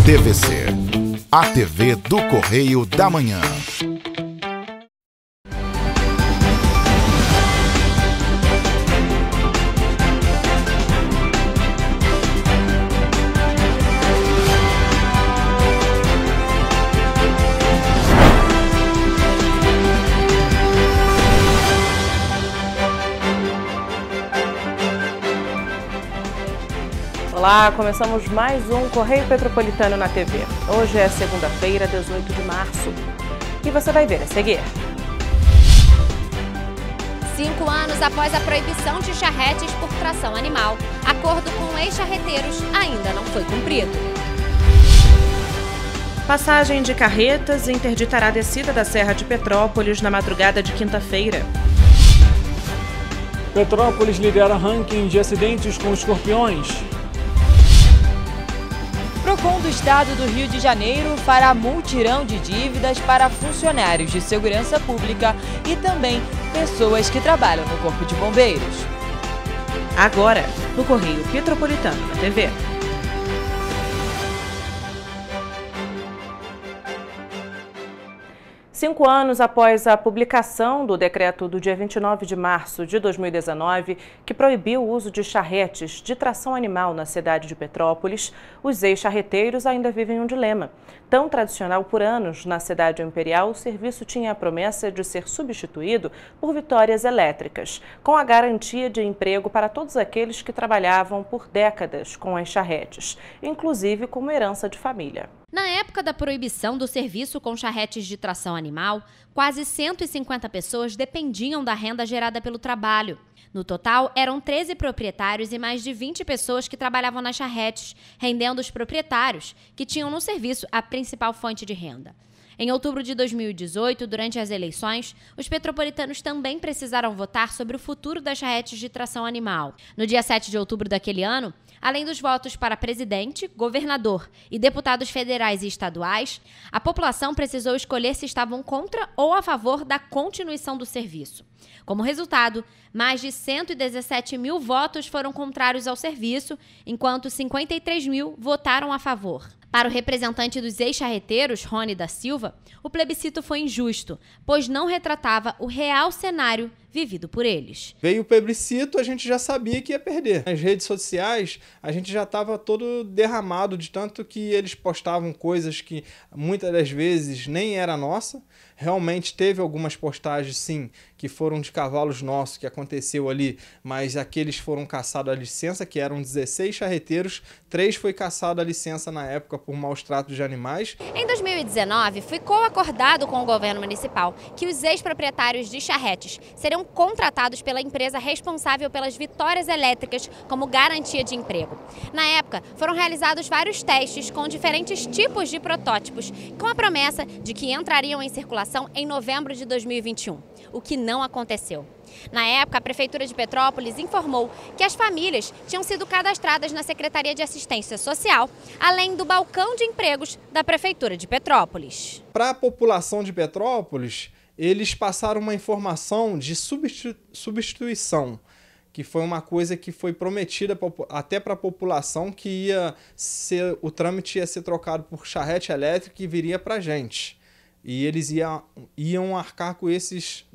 TVC, a TV do Correio da Manhã. Olá, começamos mais um Correio Petropolitano na TV. Hoje é segunda-feira, 18 de março. E você vai ver a seguir. 5 anos após a proibição de charretes por tração animal, acordo com ex-charreteiros ainda não foi cumprido. Passagem de carretas interditará a descida da Serra de Petrópolis na madrugada de quinta-feira. Petrópolis lidera ranking de acidentes com escorpiões. Procon do Estado do Rio de Janeiro fará multirão de dívidas para funcionários de segurança pública e também pessoas que trabalham no Corpo de Bombeiros. Agora, no Correio Petropolitano na TV. Cinco anos após a publicação do decreto do dia 29 de março de 2019, que proibiu o uso de charretes de tração animal na cidade de Petrópolis, os ex-charreteiros ainda vivem um dilema. Tão tradicional por anos na cidade imperial, o serviço tinha a promessa de ser substituído por vitórias elétricas, com a garantia de emprego para todos aqueles que trabalhavam por décadas com as charretes, inclusive como herança de família. Na época da proibição do serviço com charretes de tração animal, quase 150 pessoas dependiam da renda gerada pelo trabalho. No total, eram 13 proprietários e mais de 20 pessoas que trabalhavam nas charretes, rendendo os proprietários, que tinham no serviço a principal fonte de renda. Em outubro de 2018, durante as eleições, os petropolitanos também precisaram votar sobre o futuro das charretes de tração animal. No dia 7 de outubro daquele ano, além dos votos para presidente, governador e deputados federais e estaduais, a população precisou escolher se estavam contra ou a favor da continuação do serviço. Como resultado, mais de 117 mil votos foram contrários ao serviço, enquanto 53 mil votaram a favor. Para o representante dos ex-charreteiros, Rony da Silva, o plebiscito foi injusto, pois não retratava o real cenário vivido por eles. Veio o plebiscito, a gente já sabia que ia perder. Nas redes sociais, a gente já estava todo derramado de tanto que eles postavam coisas que muitas das vezes nem era nossa. Realmente teve algumas postagens, sim, que foram de cavalos nossos, que aconteceu ali, mas aqueles foram caçados a licença, que eram 16 charreteiros, 3 foi caçado a licença na época por maus tratos de animais. Em 2019, ficou acordado com o governo municipal que os ex-proprietários de charretes seriam contratados pela empresa responsável pelas vitórias elétricas como garantia de emprego. Na época, foram realizados vários testes com diferentes tipos de protótipos, com a promessa de que entrariam em circulação em novembro de 2021, o que não aconteceu. Na época, a Prefeitura de Petrópolis informou que as famílias tinham sido cadastradas na Secretaria de Assistência Social, além do balcão de empregos da Prefeitura de Petrópolis. Para a população de Petrópolis, eles passaram uma informação de substituição, que foi uma coisa que foi prometida até para a população, que o trâmite ia ser trocado por charrete elétrico e viria para a gente. E eles iam arcar com esses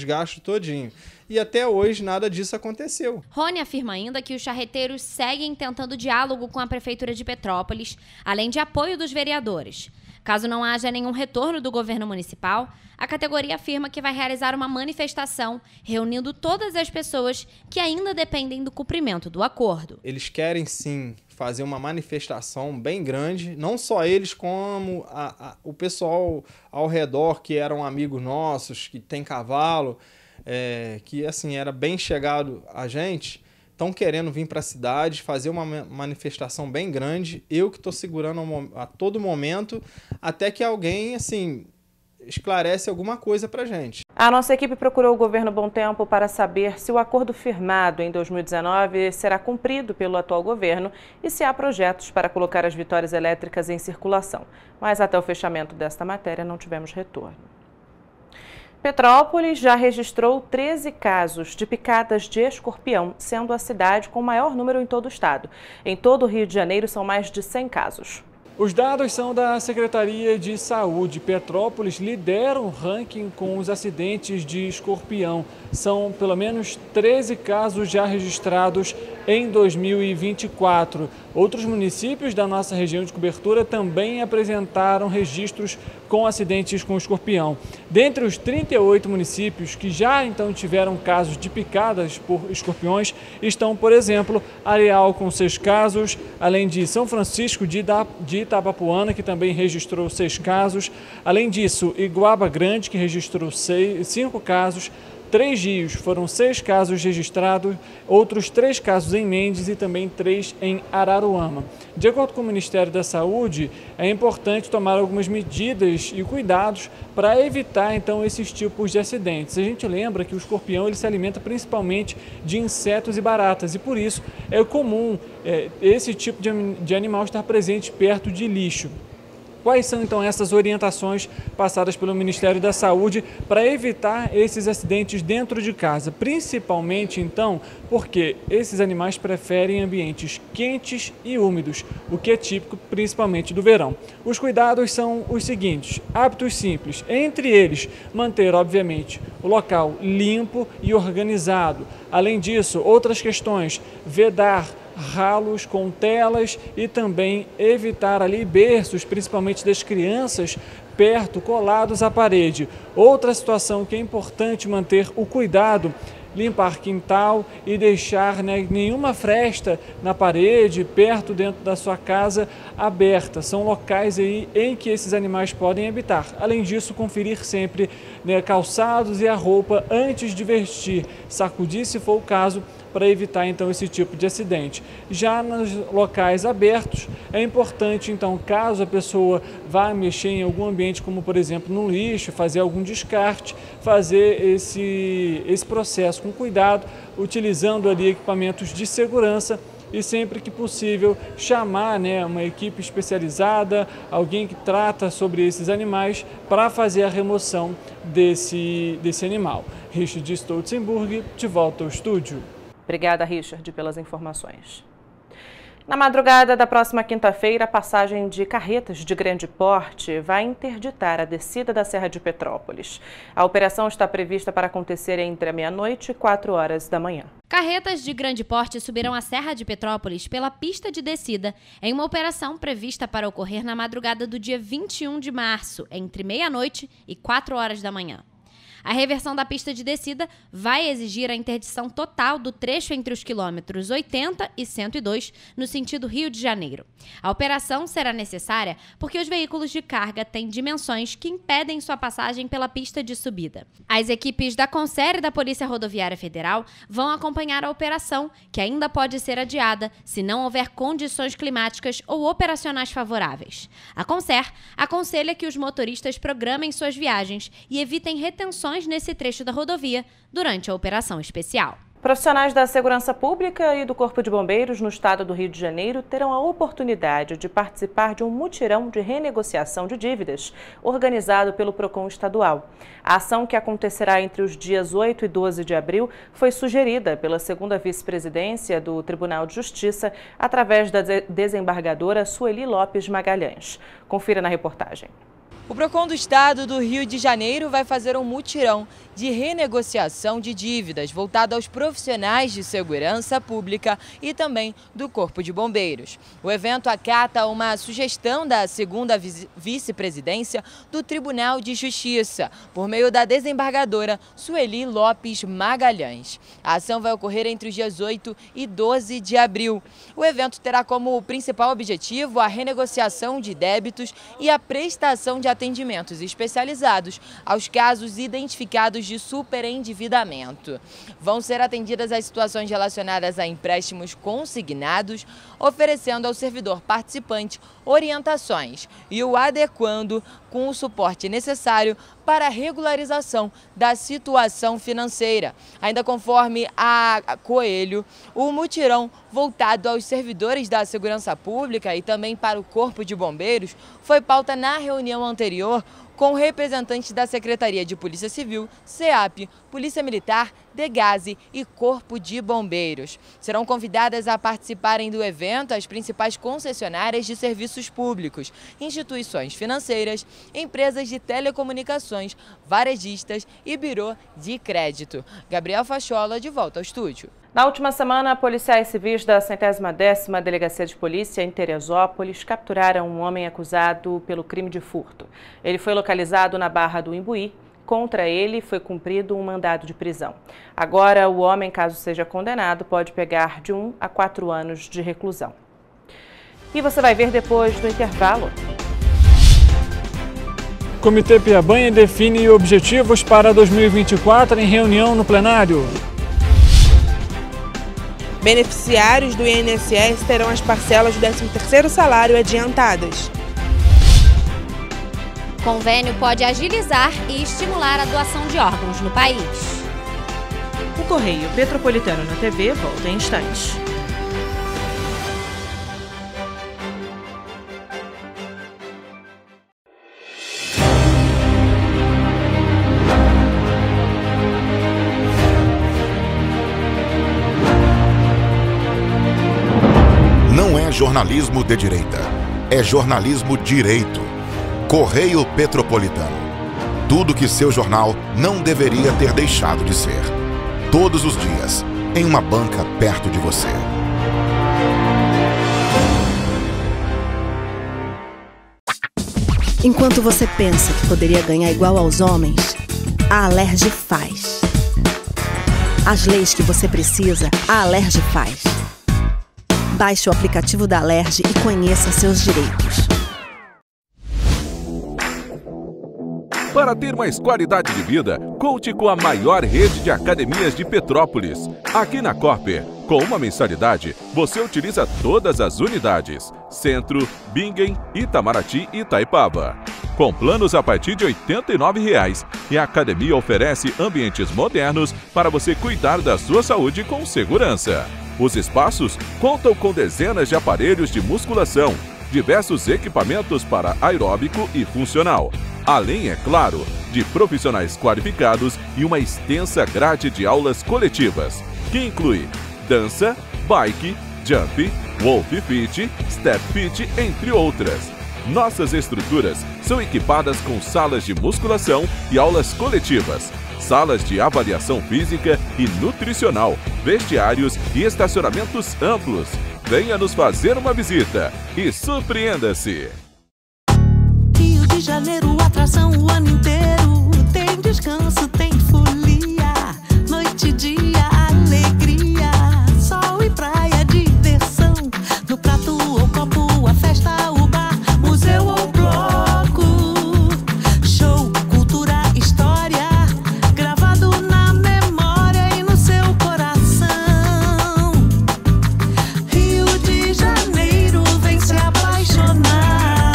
gastos todinho. E até hoje nada disso aconteceu. Rony afirma ainda que os charreteiros seguem tentando diálogo com a Prefeitura de Petrópolis, além de apoio dos vereadores. Caso não haja nenhum retorno do governo municipal, a categoria afirma que vai realizar uma manifestação reunindo todas as pessoas que ainda dependem do cumprimento do acordo. Eles querem sim fazer uma manifestação bem grande, não só eles como o pessoal ao redor que eram amigos nossos, que tem cavalo, que assim era bem chegado a gente. Estão querendo vir para a cidade, fazer uma manifestação bem grande. Eu que estou segurando a todo momento, até que alguém assim esclarece alguma coisa para a gente. A nossa equipe procurou o governo Bom Tempo para saber se o acordo firmado em 2019 será cumprido pelo atual governo e se há projetos para colocar as vitórias elétricas em circulação. Mas até o fechamento desta matéria não tivemos retorno. Petrópolis já registrou 13 casos de picadas de escorpião, sendo a cidade com o maior número em todo o estado. Em todo o Rio de Janeiro são mais de 100 casos. Os dados são da Secretaria de Saúde. Petrópolis lidera o ranking com os acidentes de escorpião. São pelo menos 13 casos já registrados em 2024. Outros municípios da nossa região de cobertura também apresentaram registros com acidentes com escorpião. Dentre os 38 municípios que já então tiveram casos de picadas por escorpiões, estão, por exemplo, Areal com 6 casos, além de São Francisco de Itabapuana, que também registrou 6 casos. Além disso, Iguaba Grande, que registrou 5 casos. 3 Rios foram 6 casos registrados, outros 3 casos em Mendes e também 3 em Araruama. De acordo com o Ministério da Saúde, é importante tomar algumas medidas e cuidados para evitar então esses tipos de acidentes. A gente lembra que o escorpião ele se alimenta principalmente de insetos e baratas e por isso é comum esse tipo de animal estar presente perto de lixo. Quais são, então, essas orientações passadas pelo Ministério da Saúde para evitar esses acidentes dentro de casa? Principalmente, então, porque esses animais preferem ambientes quentes e úmidos, o que é típico principalmente do verão. Os cuidados são os seguintes: hábitos simples, entre eles, manter, obviamente, o local limpo e organizado. Além disso, outras questões, vedar ralos com telas e também evitar ali berços, principalmente das crianças, perto, colados à parede. Outra situação que é importante manter o cuidado: limpar quintal e deixar nenhuma fresta na parede, perto dentro da sua casa, aberta. São locais aí em que esses animais podem habitar. Além disso, conferir sempre calçados e a roupa antes de vestir, sacudir se for o caso, para evitar então esse tipo de acidente. Já nos locais abertos, é importante então, caso a pessoa vá mexer em algum ambiente, como por exemplo no lixo, fazer algum descarte, fazer esse processo com cuidado, utilizando ali equipamentos de segurança e sempre que possível chamar uma equipe especializada, alguém que trata sobre esses animais para fazer a remoção desse animal. Richard Stolzenburg, de volta ao estúdio. Obrigada, Richard, pelas informações. Na madrugada da próxima quinta-feira, a passagem de carretas de grande porte vai interditar a descida da Serra de Petrópolis. A operação está prevista para acontecer entre a meia-noite e 4 horas da manhã. Carretas de grande porte subirão a Serra de Petrópolis pela pista de descida em uma operação prevista para ocorrer na madrugada do dia 21 de março, entre meia-noite e 4 horas da manhã. A reversão da pista de descida vai exigir a interdição total do trecho entre os quilômetros 80 e 102, no sentido Rio de Janeiro. A operação será necessária porque os veículos de carga têm dimensões que impedem sua passagem pela pista de subida. As equipes da Concer e da Polícia Rodoviária Federal vão acompanhar a operação, que ainda pode ser adiada se não houver condições climáticas ou operacionais favoráveis. A Concer aconselha que os motoristas programem suas viagens e evitem retenções nesse trecho da rodovia durante a operação especial. Profissionais da Segurança Pública e do Corpo de Bombeiros no estado do Rio de Janeiro terão a oportunidade de participar de um mutirão de renegociação de dívidas organizado pelo PROCON estadual. A ação, que acontecerá entre os dias 8 e 12 de abril, foi sugerida pela segunda vice-presidência do Tribunal de Justiça através da desembargadora Sueli Lopes Magalhães. Confira na reportagem. O PROCON do estado do Rio de Janeiro vai fazer um mutirão de renegociação de dívidas voltado aos profissionais de segurança pública e também do Corpo de Bombeiros. O evento acata uma sugestão da segunda vice-presidência do Tribunal de Justiça, por meio da desembargadora Sueli Lopes Magalhães. A ação vai ocorrer entre os dias 8 e 12 de abril. O evento terá como principal objetivo a renegociação de débitos e a prestação de atendimentos especializados aos casos identificados de superendividamento. Vão ser atendidas as situações relacionadas a empréstimos consignados, oferecendo ao servidor participante orientações e o adequando com o suporte necessário para a regularização da situação financeira. Ainda conforme a Coelho, o mutirão voltado aos servidores da segurança pública e também para o Corpo de Bombeiros foi pauta na reunião anterior com representantes da Secretaria de Polícia Civil, SEAP, Polícia Militar, DEGASE e Corpo de Bombeiros. Serão convidadas a participarem do evento as principais concessionárias de serviços públicos, instituições financeiras, empresas de telecomunicações, varejistas e birô de crédito. Gabriel Fachola, de volta ao estúdio. Na última semana, policiais civis da 110ª Delegacia de Polícia em Teresópolis capturaram um homem acusado pelo crime de furto. Ele foi localizado na Barra do Imbuí. Contra ele foi cumprido um mandado de prisão. Agora, o homem, caso seja condenado, pode pegar de 1 a 4 anos de reclusão. E você vai ver depois do intervalo. O Comitê Piabanha define objetivos para 2024 em reunião no plenário. Beneficiários do INSS terão as parcelas do 13º salário adiantadas. Convênio pode agilizar e estimular a doação de órgãos no país. O Correio Petropolitano na TV volta em instantes. Não é jornalismo de direita, é jornalismo direito. Correio Petropolitano. Tudo que seu jornal não deveria ter deixado de ser. Todos os dias, em uma banca perto de você. Enquanto você pensa que poderia ganhar igual aos homens, a Alerj faz. As leis que você precisa, a Alerj faz. Baixe o aplicativo da Alerj e conheça seus direitos. Para ter mais qualidade de vida, conte com a maior rede de academias de Petrópolis. Aqui na Corper, com uma mensalidade, você utiliza todas as unidades: Centro, Bingen, Itamaraty e Itaipava. Com planos a partir de R$ 89,00, e a academia oferece ambientes modernos para você cuidar da sua saúde com segurança. Os espaços contam com dezenas de aparelhos de musculação, diversos equipamentos para aeróbico e funcional, além, é claro, de profissionais qualificados e uma extensa grade de aulas coletivas, que inclui dança, bike, jump, wolf fit, step fit, entre outras. Nossas estruturas são equipadas com salas de musculação e aulas coletivas, salas de avaliação física e nutricional, vestiários e estacionamentos amplos. Venha nos fazer uma visita e surpreenda-se! Rio de Janeiro, atração o ano inteiro. Tem descanso, tem folia, noite e dia, alegria, sol e praia, diversão. No prato ou copo, a festa, o bar, museu ou bloco. Show, cultura, história, gravado na memória e no seu coração. Rio de Janeiro, vem se apaixonar.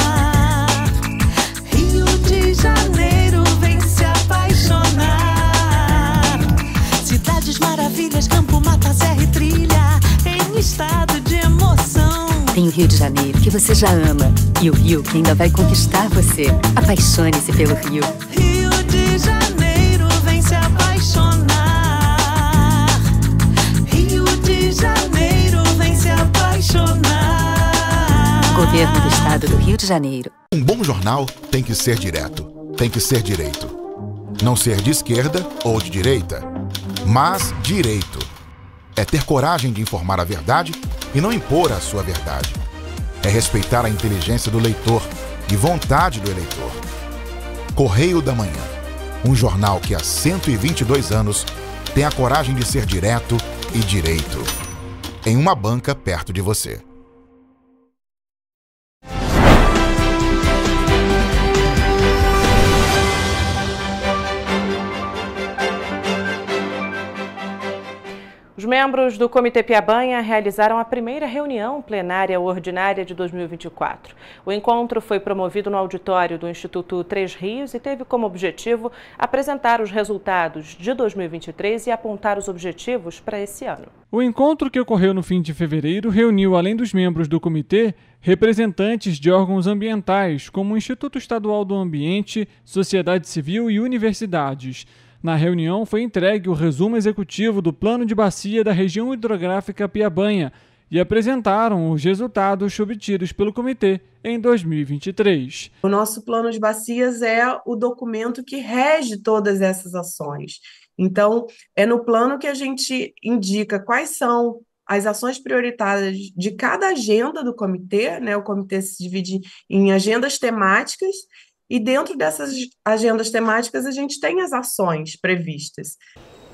Rio de Janeiro, vem se apaixonar. Cidades maravilhas, campo, mata, serra e trilha, em estado de emoção. Tem o Rio de Janeiro, que você já ama, e o Rio que ainda vai conquistar você. Apaixone-se pelo Rio. Rio de Janeiro, vem se apaixonar. Rio de Janeiro, vem se apaixonar. Governo do Estado do Rio de Janeiro. Um bom jornal tem que ser direto, tem que ser direito. Não ser de esquerda ou de direita, mas direito. É ter coragem de informar a verdade e não impor a sua verdade. É respeitar a inteligência do leitor e vontade do eleitor. Correio da Manhã, um jornal que há 122 anos tem a coragem de ser direto e direito. Em uma banca perto de você. Os membros do Comitê Piabanha realizaram a primeira reunião plenária ordinária de 2024. O encontro foi promovido no auditório do Instituto Três Rios e teve como objetivo apresentar os resultados de 2023 e apontar os objetivos para esse ano. O encontro, que ocorreu no fim de fevereiro, reuniu, além dos membros do comitê, representantes de órgãos ambientais, como o Instituto Estadual do Ambiente, Sociedade Civil e universidades. Na reunião foi entregue o resumo executivo do Plano de Bacia da Região Hidrográfica Piabanha e apresentaram os resultados obtidos pelo comitê em 2023. O nosso Plano de Bacias é o documento que rege todas essas ações. Então, é no plano que a gente indica quais são as ações prioritárias de cada agenda do comitê, né? O comitê se divide em agendas temáticas, e dentro dessas agendas temáticas a gente tem as ações previstas.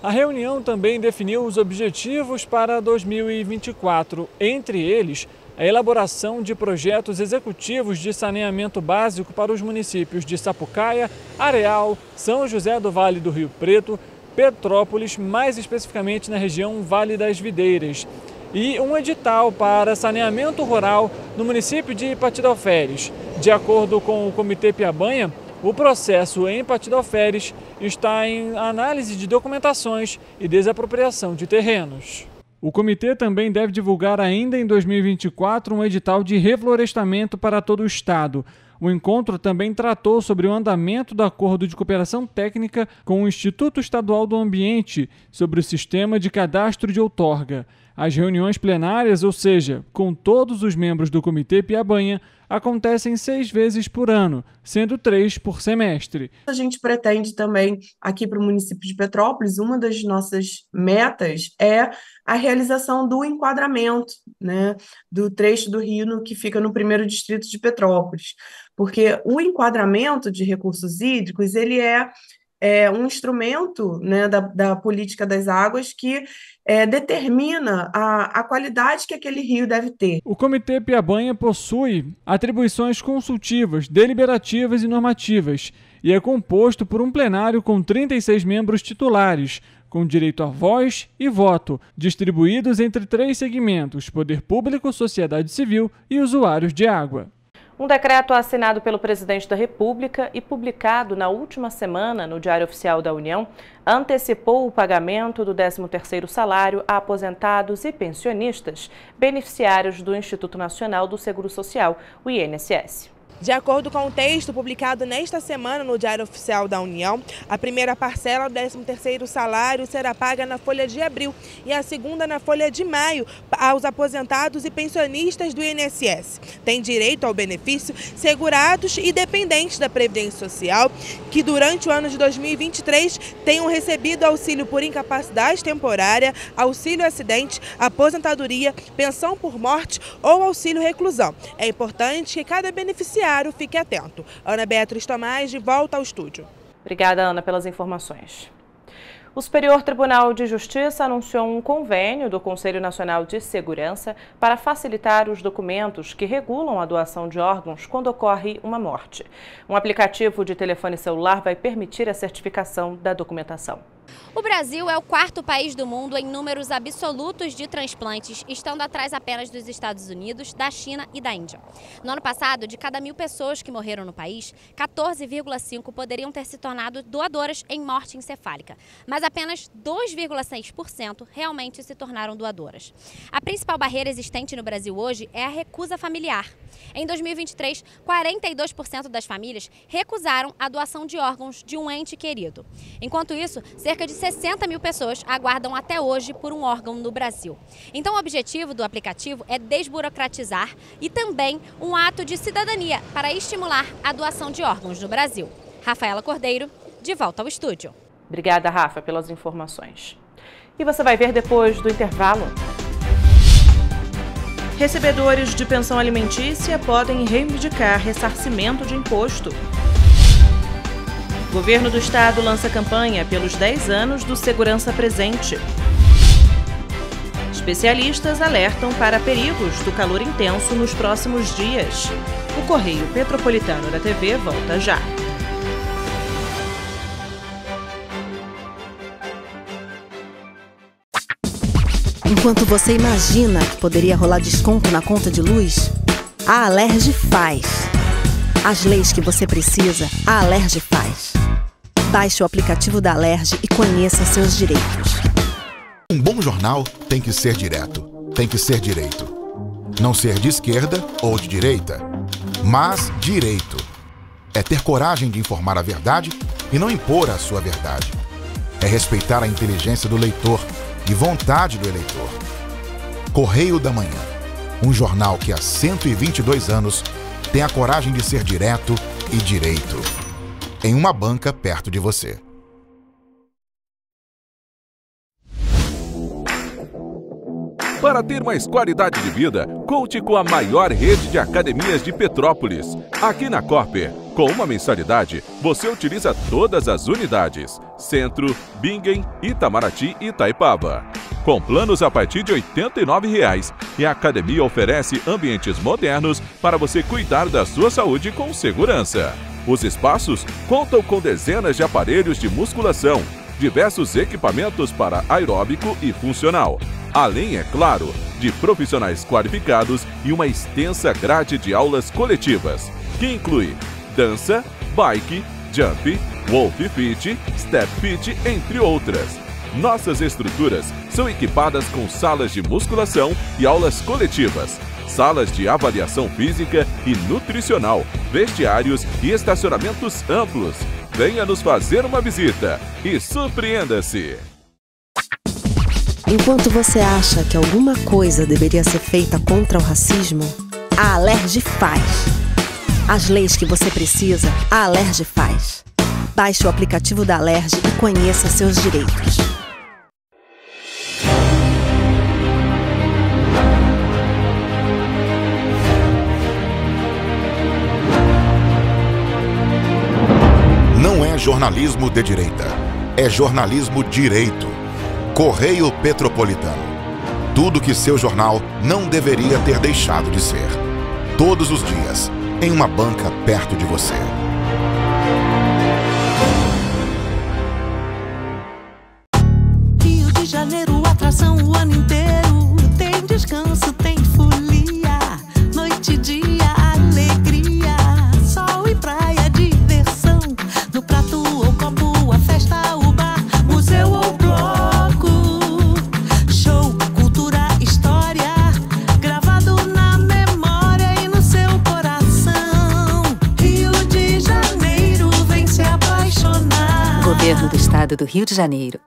A reunião também definiu os objetivos para 2024, entre eles a elaboração de projetos executivos de saneamento básico para os municípios de Sapucaia, Areal, São José do Vale do Rio Preto, Petrópolis, mais especificamente na região Vale das Videiras, e um edital para saneamento rural no município de Patidoféres. De acordo com o Comitê Piabanha, o processo em Patidoféres está em análise de documentações e desapropriação de terrenos. O comitê também deve divulgar ainda em 2024 um edital de reflorestamento para todo o estado. O encontro também tratou sobre o andamento do acordo de cooperação técnica com o Instituto Estadual do Ambiente sobre o sistema de cadastro de outorga. As reuniões plenárias, ou seja, com todos os membros do Comitê Piabanha, acontecem 6 vezes por ano, sendo 3 por semestre. A gente pretende também, aqui para o município de Petrópolis, uma das nossas metas é a realização do enquadramento, né, do trecho do rio que fica no 1º distrito de Petrópolis, porque o enquadramento de recursos hídricos ele é um instrumento, né, da política das águas que determina a qualidade que aquele rio deve ter. O Comitê Piabanha possui atribuições consultivas, deliberativas e normativas e é composto por um plenário com 36 membros titulares, com direito a voz e voto, distribuídos entre 3 segmentos: poder público, sociedade civil e usuários de água. Um decreto assinado pelo presidente da República e publicado na última semana no Diário Oficial da União antecipou o pagamento do 13º salário a aposentados e pensionistas beneficiários do Instituto Nacional do Seguro Social, o INSS. De acordo com o texto publicado nesta semana no Diário Oficial da União, a primeira parcela do 13º salário será paga na folha de abril e a segunda na folha de maio aos aposentados e pensionistas do INSS. Tem direito ao benefício segurados e dependentes da Previdência Social que durante o ano de 2023 tenham recebido auxílio por incapacidade temporária, auxílio acidente, aposentadoria, pensão por morte ou auxílio reclusão. É importante que cada beneficiário fique atento. Ana Beatriz Tomás, de volta ao estúdio. Obrigada, Ana, pelas informações. O Superior Tribunal de Justiça anunciou um convênio do Conselho Nacional de Segurança para facilitar os documentos que regulam a doação de órgãos quando ocorre uma morte. Um aplicativo de telefone celular vai permitir a certificação da documentação. O Brasil é o 4º país do mundo em números absolutos de transplantes, estando atrás apenas dos Estados Unidos, da China e da Índia. No ano passado, de cada 1.000 pessoas que morreram no país, 14,5 poderiam ter se tornado doadoras em morte encefálica, mas apenas 2,6% realmente se tornaram doadoras. A principal barreira existente no Brasil hoje é a recusa familiar. Em 2023, 42% das famílias recusaram a doação de órgãos de um ente querido. Enquanto isso, cerca de 60 mil pessoas aguardam até hoje por um órgão no Brasil. Então, o objetivo do aplicativo é desburocratizar e também um ato de cidadania para estimular a doação de órgãos no Brasil. Rafaela Cordeiro, de volta ao estúdio. Obrigada, Rafa, pelas informações. E você vai ver depois do intervalo. Recebedores de pensão alimentícia podem reivindicar ressarcimento de imposto. O governo do estado lança campanha pelos 10 anos do Segurança Presente. Especialistas alertam para perigos do calor intenso nos próximos dias. O Correio Petropolitano da TV volta já. Enquanto você imagina que poderia rolar desconto na conta de luz, a Alerj faz. As leis que você precisa, a Alerj faz. Baixe o aplicativo da Alerj e conheça seus direitos. Um bom jornal tem que ser direto, tem que ser direito. Não ser de esquerda ou de direita, mas direito. É ter coragem de informar a verdade e não impor a sua verdade. É respeitar a inteligência do leitor e vontade do eleitor. Correio da Manhã, um jornal que há 122 anos tem a coragem de ser direto e direito. Em uma banca perto de você. Para ter mais qualidade de vida, conte com a maior rede de academias de Petrópolis. Aqui na Corper, com uma mensalidade, você utiliza todas as unidades: Centro, Bingen, Itamaraty e Itaipava. Com planos a partir de R$ 89,00, e a academia oferece ambientes modernos para você cuidar da sua saúde com segurança. Os espaços contam com dezenas de aparelhos de musculação, diversos equipamentos para aeróbico e funcional. Além, é claro, de profissionais qualificados e uma extensa grade de aulas coletivas, que inclui dança, bike, jump, wolf fit, step fit, entre outras. Nossas estruturas são equipadas com salas de musculação e aulas coletivas, salas de avaliação física e nutricional, vestiários e estacionamentos amplos. Venha nos fazer uma visita e surpreenda-se! Enquanto você acha que alguma coisa deveria ser feita contra o racismo, a Alerj faz. As leis que você precisa, a Alerj faz. Baixe o aplicativo da Alerj e conheça seus direitos. Não é jornalismo de direita, é jornalismo direito. Correio Petropolitano. Tudo que seu jornal não deveria ter deixado de ser. Todos os dias, em uma banca perto de você. Rio de Janeiro, atração o ano inteiro. Tem descanso, tem folia. Noite e dia, alegria. Sol e praia, diversão. No prato ou copo, a festa, o bar, museu ou bloco. Show, cultura, história. Gravado na memória e no seu coração. Rio de Janeiro, vem se apaixonar. Governo do Estado do Rio de Janeiro.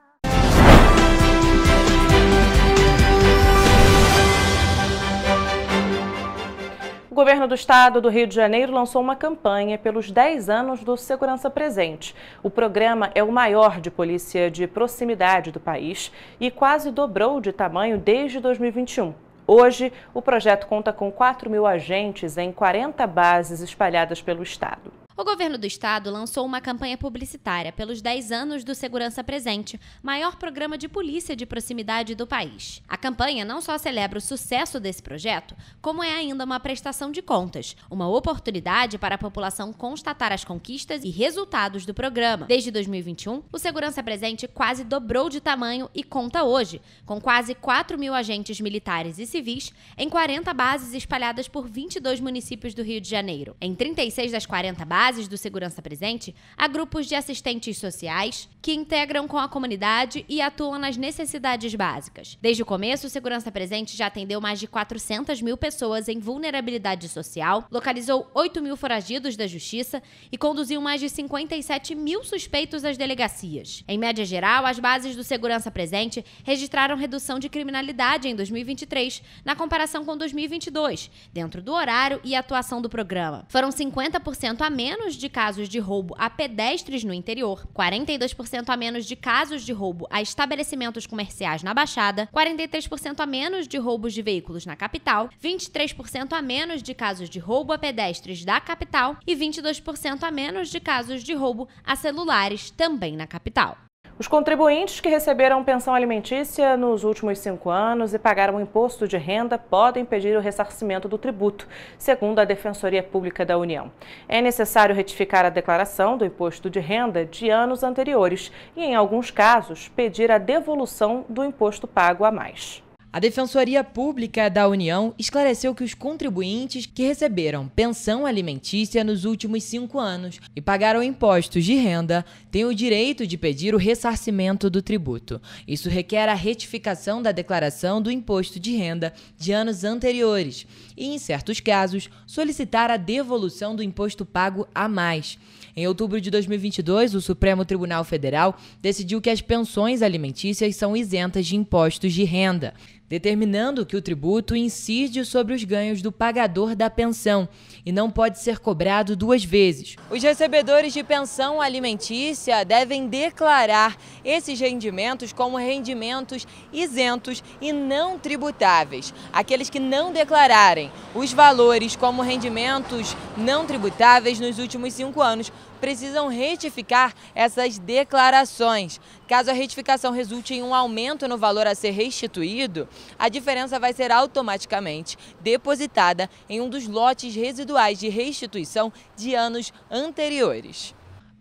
O Governo do Estado do Rio de Janeiro lançou uma campanha pelos 10 anos do Segurança Presente. O programa é o maior de polícia de proximidade do país e quase dobrou de tamanho desde 2021. Hoje, o projeto conta com 4.000 agentes em 40 bases espalhadas pelo Estado. O Governo do Estado lançou uma campanha publicitária pelos 10 anos do Segurança Presente, maior programa de polícia de proximidade do país. A campanha não só celebra o sucesso desse projeto, como é ainda uma prestação de contas, uma oportunidade para a população constatar as conquistas e resultados do programa. Desde 2021, o Segurança Presente quase dobrou de tamanho e conta hoje, com quase 4.000 agentes militares e civis em 40 bases espalhadas por 22 municípios do Rio de Janeiro. Em 36 das 40 bases do Segurança Presente, há grupos de assistentes sociais que integram com a comunidade e atuam nas necessidades básicas. Desde o começo, o Segurança Presente já atendeu mais de 400.000 pessoas em vulnerabilidade social, localizou 8.000 foragidos da justiça e conduziu mais de 57.000 suspeitos às delegacias. Em média geral, as bases do Segurança Presente registraram redução de criminalidade em 2023, na comparação com 2022, dentro do horário e atuação do programa. Foram 50% a menos de casos de roubo a pedestres no interior, 42% a menos de casos de roubo a estabelecimentos comerciais na Baixada, 43% a menos de roubos de veículos na capital, 23% a menos de casos de roubo a pedestres da capital e 22% a menos de casos de roubo a celulares também na capital. Os contribuintes que receberam pensão alimentícia nos últimos 5 anos e pagaram imposto de renda podem pedir o ressarcimento do tributo, segundo a Defensoria Pública da União. É necessário retificar a declaração do imposto de renda de anos anteriores e, em alguns casos, pedir a devolução do imposto pago a mais. A Defensoria Pública da União esclareceu que os contribuintes que receberam pensão alimentícia nos últimos 5 anos e pagaram impostos de renda têm o direito de pedir o ressarcimento do tributo. Isso requer a retificação da declaração do imposto de renda de anos anteriores e, em certos casos, solicitar a devolução do imposto pago a mais. Em outubro de 2022, o Supremo Tribunal Federal decidiu que as pensões alimentícias são isentas de impostos de renda, determinando que o tributo incide sobre os ganhos do pagador da pensão e não pode ser cobrado 2 vezes. Os recebedores de pensão alimentícia devem declarar esses rendimentos como rendimentos isentos e não tributáveis. Aqueles que não declararem os valores como rendimentos não tributáveis nos últimos 5 anos precisam retificar essas declarações. Caso a retificação resulte em um aumento no valor a ser restituído, a diferença vai ser automaticamente depositada em um dos lotes residuais de restituição de anos anteriores.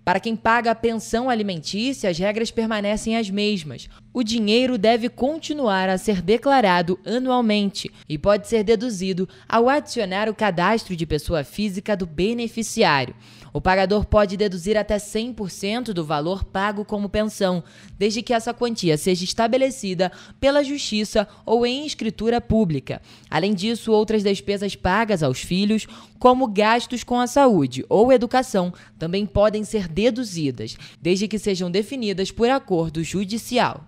Para quem paga a pensão alimentícia, as regras permanecem as mesmas. O dinheiro deve continuar a ser declarado anualmente e pode ser deduzido ao adicionar o cadastro de pessoa física do beneficiário. O pagador pode deduzir até 100% do valor pago como pensão, desde que essa quantia seja estabelecida pela Justiça ou em escritura pública. Além disso, outras despesas pagas aos filhos, como gastos com a saúde ou educação, também podem ser deduzidas, desde que sejam definidas por acordo judicial.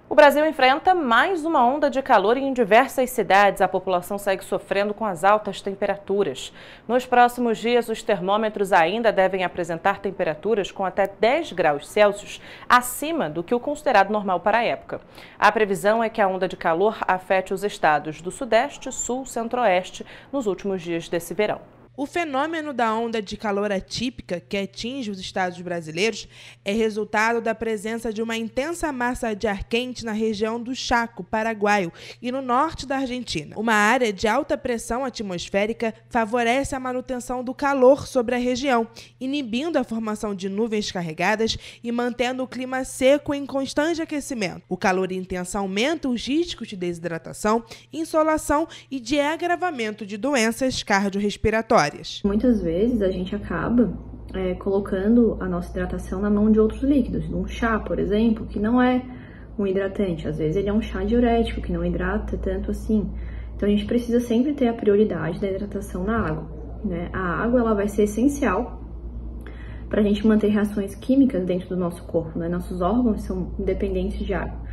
O Brasil enfrenta mais uma onda de calor e em diversas cidades a população segue sofrendo com as altas temperaturas. Nos próximos dias, os termômetros ainda devem apresentar temperaturas com até 10 graus Celsius acima do que o considerado normal para a época. A previsão é que a onda de calor afete os estados do Sudeste, Sul, Centro-Oeste nos últimos dias desse verão. O fenômeno da onda de calor atípica que atinge os estados brasileiros é resultado da presença de uma intensa massa de ar quente na região do Chaco paraguaio e no norte da Argentina. Uma área de alta pressão atmosférica favorece a manutenção do calor sobre a região, inibindo a formação de nuvens carregadas e mantendo o clima seco em constante aquecimento. O calor intenso aumenta os riscos de desidratação, insolação e de agravamento de doenças cardiorrespiratórias. Muitas vezes a gente acaba colocando a nossa hidratação na mão de outros líquidos. Um chá, por exemplo, que não é um hidratante. Às vezes ele é um chá diurético, que não hidrata tanto assim. Então a gente precisa sempre ter a prioridade da hidratação na água, né? A água ela vai ser essencial para a gente manter reações químicas dentro do nosso corpo, né? Nossos órgãos são dependentes de água.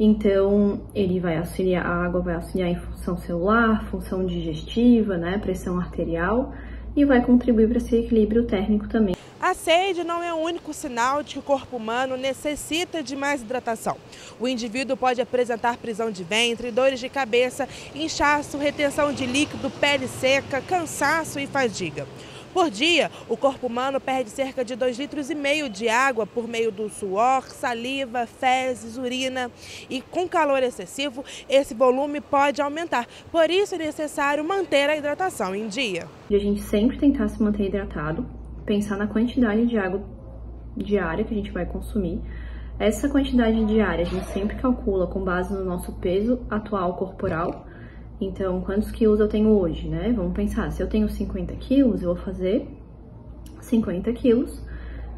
Então, a água vai auxiliar em função celular, função digestiva, né, pressão arterial e vai contribuir para esse equilíbrio térmico também. A sede não é o único sinal de que o corpo humano necessita de mais hidratação. O indivíduo pode apresentar prisão de ventre, dores de cabeça, inchaço, retenção de líquido, pele seca, cansaço e fadiga. Por dia, o corpo humano perde cerca de 2,5 litros de água por meio do suor, saliva, fezes, urina. E com calor excessivo, esse volume pode aumentar. Por isso é necessário manter a hidratação em dia. A gente sempre tentar se manter hidratado, pensar na quantidade de água diária que a gente vai consumir. Essa quantidade diária a gente sempre calcula com base no nosso peso atual corporal. Então, quantos quilos eu tenho hoje, né? Vamos pensar, se eu tenho 50 quilos, eu vou fazer 50 quilos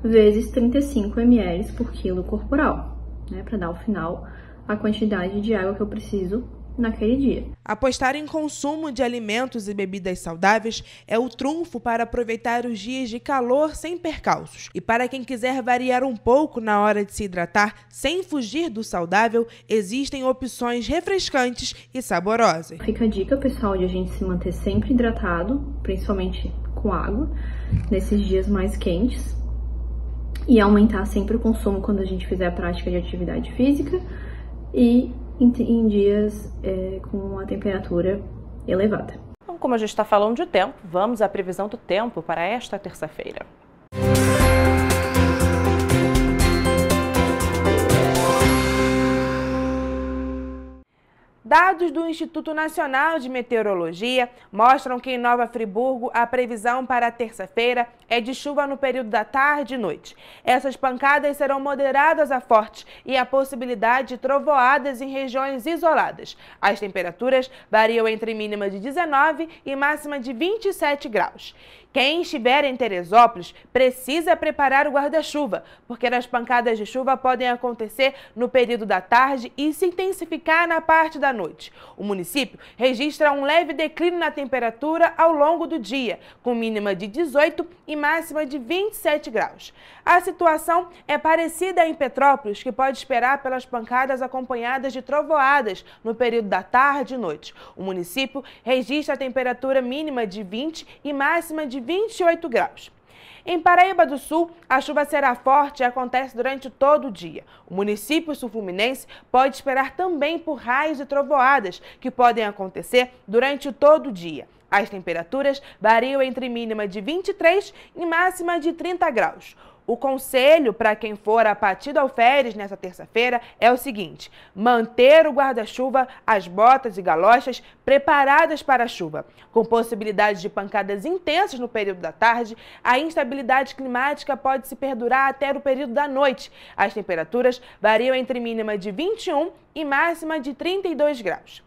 vezes 35 ml por quilo corporal, né? Para dar ao final a quantidade de água que eu preciso naquele dia. Apostar em consumo de alimentos e bebidas saudáveis é o trunfo para aproveitar os dias de calor sem percalços. E para quem quiser variar um pouco na hora de se hidratar sem fugir do saudável, existem opções refrescantes e saborosas. Fica a dica, pessoal, de a gente se manter sempre hidratado, principalmente com água, nesses dias mais quentes. E aumentar sempre o consumo quando a gente fizer a prática de atividade física e em dias com a temperatura elevada. Então, como a gente está falando de tempo, vamos à previsão do tempo para esta terça-feira. Dados do Instituto Nacional de Meteorologia mostram que em Nova Friburgo a previsão para a terça-feira é de chuva no período da tarde e noite. Essas pancadas serão moderadas a fortes e a possibilidade de trovoadas em regiões isoladas. As temperaturas variam entre mínima de 19 e máxima de 27 graus. Quem estiver em Teresópolis precisa preparar o guarda-chuva, porque as pancadas de chuva podem acontecer no período da tarde e se intensificar na parte da noite. O município registra um leve declínio na temperatura ao longo do dia, com mínima de 18 e máxima de 27 graus. A situação é parecida em Petrópolis, que pode esperar pelas pancadas acompanhadas de trovoadas no período da tarde e noite. O município registra a temperatura mínima de 20 e máxima de 28 graus. Em Paraíba do Sul, a chuva será forte e acontece durante todo o dia. O município sul-fluminense pode esperar também por raios e trovoadas, que podem acontecer durante todo o dia. As temperaturas variam entre mínima de 23 e máxima de 30 graus. O conselho para quem for a Pati do Alferes nesta terça-feira é o seguinte: manter o guarda-chuva, as botas e galochas preparadas para a chuva. Com possibilidade de pancadas intensas no período da tarde, a instabilidade climática pode se perdurar até o período da noite. As temperaturas variam entre mínima de 21 e máxima de 32 graus.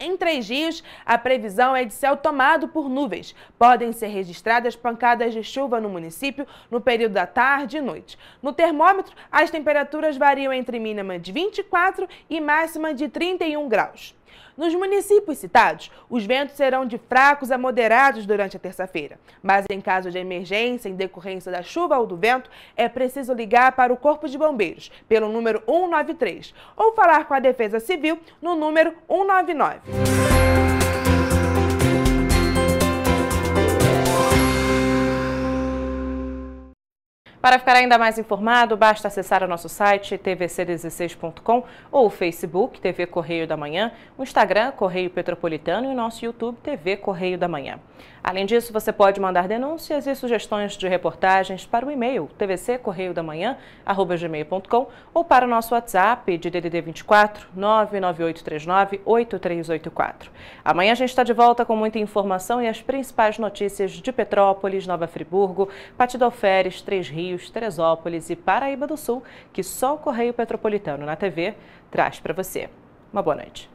Em Três Rios, a previsão é de céu tomado por nuvens. Podem ser registradas pancadas de chuva no município no período da tarde e noite. No termômetro, as temperaturas variam entre mínima de 24 e máxima de 31 graus. Nos municípios citados, os ventos serão de fracos a moderados durante a terça-feira. Mas em caso de emergência em decorrência da chuva ou do vento, é preciso ligar para o Corpo de Bombeiros pelo número 193 ou falar com a Defesa Civil no número 199. Para ficar ainda mais informado, basta acessar o nosso site tvc16.com ou o Facebook TV Correio da Manhã, o Instagram Correio Petropolitano e o nosso YouTube TV Correio da Manhã. Além disso, você pode mandar denúncias e sugestões de reportagens para o e-mail tvccorreiodamanhã@gmail.com ou para o nosso WhatsApp de DDD 24 99839 8384. Amanhã a gente está de volta com muita informação e as principais notícias de Petrópolis, Nova Friburgo, Pati do Alferes, Três Rios, Teresópolis e Paraíba do Sul, que só o Correio Petropolitano na TV traz para você. Uma boa noite.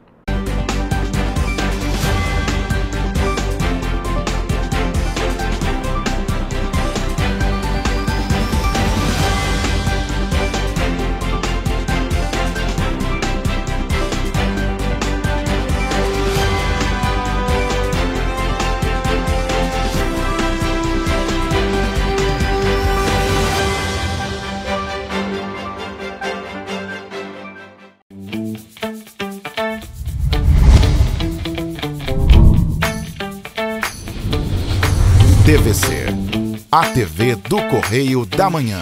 TVC, a TV do Correio da Manhã.